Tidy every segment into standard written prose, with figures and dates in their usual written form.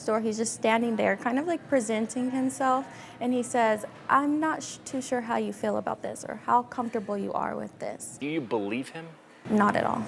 store. He's just standing there, kind of like presenting himself, and he says, I'm not too sure how you feel about this or how comfortable you are with this. Do you believe him? Not at all.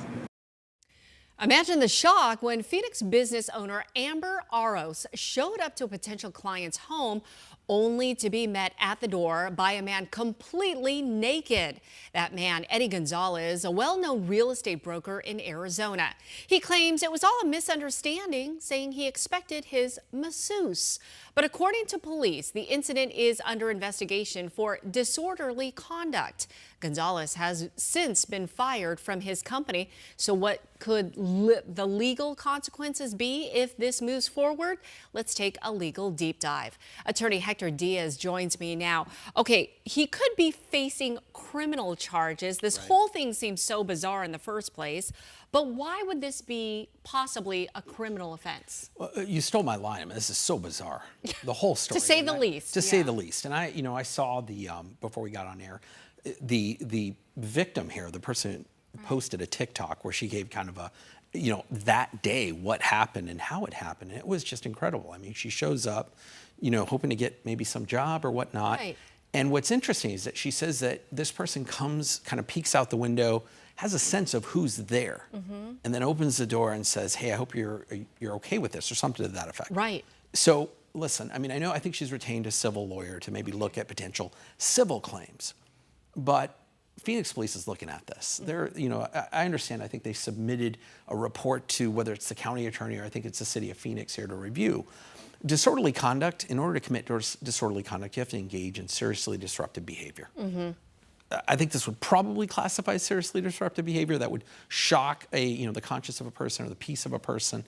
Imagine the shock when Phoenix business owner Amber Aros showed up to a potential client's home only to be met at the door by a man completely naked. That man, Eddie Gonzalez, a well-known real estate broker in Arizona. He claims it was all a misunderstanding, saying he expected his masseuse. But according to police, the incident is under investigation for disorderly conduct. Gonzalez has since been fired from his company. So what could the legal consequences be if this moves forward? Let's take a legal deep dive. Attorney Hector Diaz joins me now. Okay, he could be facing criminal charges. This whole thing seems so bizarre in the first place. But why would this be possibly a criminal offense? Well, you stole my line. I mean, this is so bizarre. The whole story. To say the least. To say the least. And I saw the before we got on air, the victim here, the person posted a TikTok where she gave kind of a, that day what happened and how it happened. And it was just incredible. I mean, she shows up, hoping to get maybe some job or whatnot. Right. And what's interesting is that she says that this person comes, kind of peeks out the window, has a sense of who's there, and then opens the door and says, hey, I hope you're okay with this, or something to that effect. Right. So listen, I mean, I think she's retained a civil lawyer to maybe look at potential civil claims, but Phoenix Police is looking at this. They're, I understand, I think they submitted a report to whether it's the county attorney or I think it's the city of Phoenix here to review. Disorderly conduct, in order to commit disorderly conduct, you have to engage in seriously disruptive behavior. I think this would probably classify as seriously disruptive behavior that would shock the conscience of a person or the peace of a person.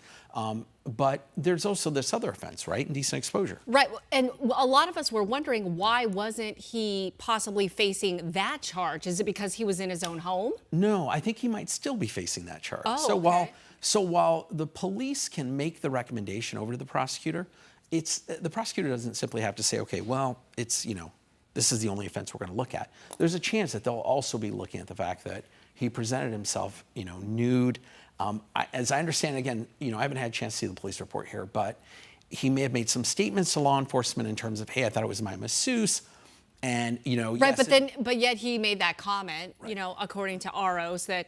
But there's also this other offense, right? Indecent exposure. Right. And a lot of us were wondering, why wasn't he possibly facing that charge? Is it because he was in his own home? No, I think he might still be facing that charge. Oh, so while the police can make the recommendation over to the prosecutor, the prosecutor doesn't simply have to say, okay, well, it's, this is the only offense we're going to look at. There's a chance that they'll also be looking at the fact that he presented himself, nude. As I understand, again, I haven't had a chance to see the police report here, but he may have made some statements to law enforcement in terms of, hey, I thought it was my masseuse. And, right, yes, but yet he made that comment, right, according to Aros, that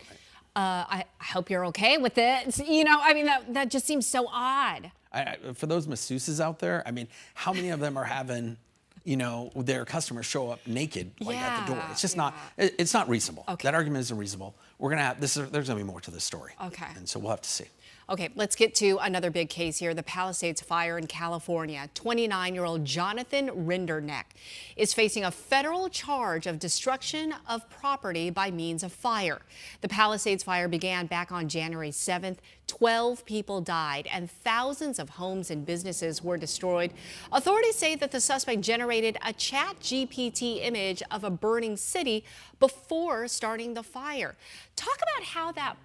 I hope you're okay with it. I mean, that just seems so odd. For those masseuses out there, I mean, how many of them are having their customers show up naked at the door? It's just it's not reasonable. Okay. That argument isn't reasonable. We're gonna have there's gonna be more to this story. Okay. And so we'll have to see. Okay, let's get to another big case here, the Palisades fire in California. 29-year-old Jonathan Rinderneck is facing a federal charge of destruction of property by means of fire. The Palisades fire began back on January 7th. 12 people died and thousands of homes and businesses were destroyed. Authorities say that the suspect generated a ChatGPT image of a burning city before starting the fire. Talk about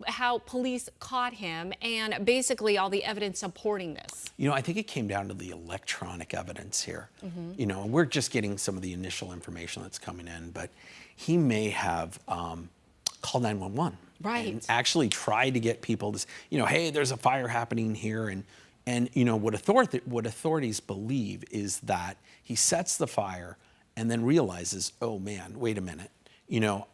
how police caught him and basically all the evidence supporting this. I think it came down to the electronic evidence here. And we're just getting some of the initial information that's coming in, but he may have called 911. Right. And actually tried to get people to, hey, there's a fire happening here. And what authorities believe is that he sets the fire and then realizes, oh man, wait a minute.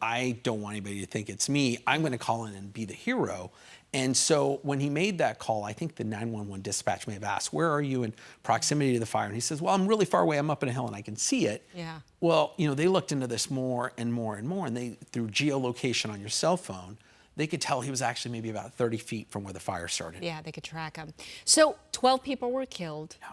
I don't want anybody to think it's me. I'm going to call in and be the hero. And so when he made that call, I think the 911 dispatch may have asked, where are you in proximity to the fire? And he says, well, I'm really far away. I'm up in a hill and I can see it. Yeah. Well, they looked into this more and more and more. And they, through geolocation on your cell phone, they could tell he was actually maybe about 30 feet from where the fire started. Yeah, they could track him. So 12 people were killed. Yeah.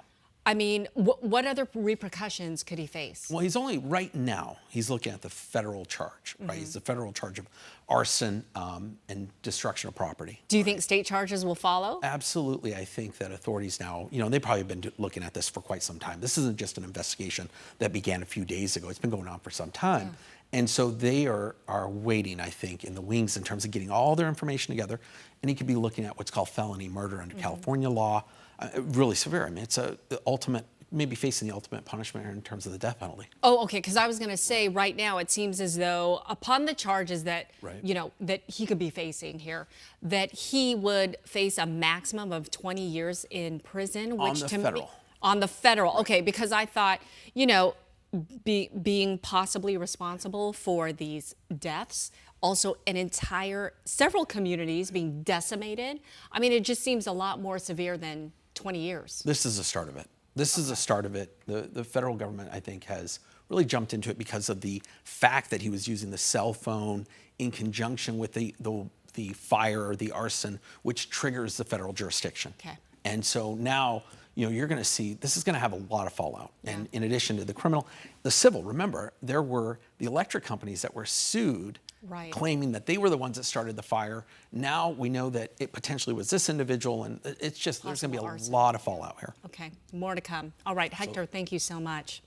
I mean, what other repercussions could he face? Well, right now, he's looking at the federal charge, right? He's the federal charge of arson and destruction of property. Do you think state charges will follow? Absolutely. I think that authorities now, they probably have been looking at this for quite some time. This isn't just an investigation that began a few days ago. It's been going on for some time. Yeah. And so they are waiting, I think, in the wings in terms of getting all their information together. And he could be looking at what's called felony murder under California law. Really severe. I mean, it's the ultimate maybe facing the ultimate punishment in terms of the death penalty. Oh, okay, because I was going to say right now it seems as though upon the charges that, Right. that he could be facing here, that he would face a maximum of 20 years in prison, which On the to me, federal. on the federal. Okay, because I thought, being possibly responsible for these deaths, also several communities being decimated. I mean, it just seems a lot more severe than 20 years. This is the start of it. This is the start of it. The federal government, I think, has really jumped into it because of the fact that he was using the cell phone in conjunction with the fire or the arson, which triggers the federal jurisdiction. Okay. And so now, you're going to see this is going to have a lot of fallout. Yeah. And in addition to the criminal, the civil, remember, there were the electric companies that were sued, Right. claiming that they were the ones that started the fire. Now we know that it potentially was this individual, and it's just, there's going to be a Possible arson. lot of fallout here. Okay, more to come. All right, Hector, thank you so much.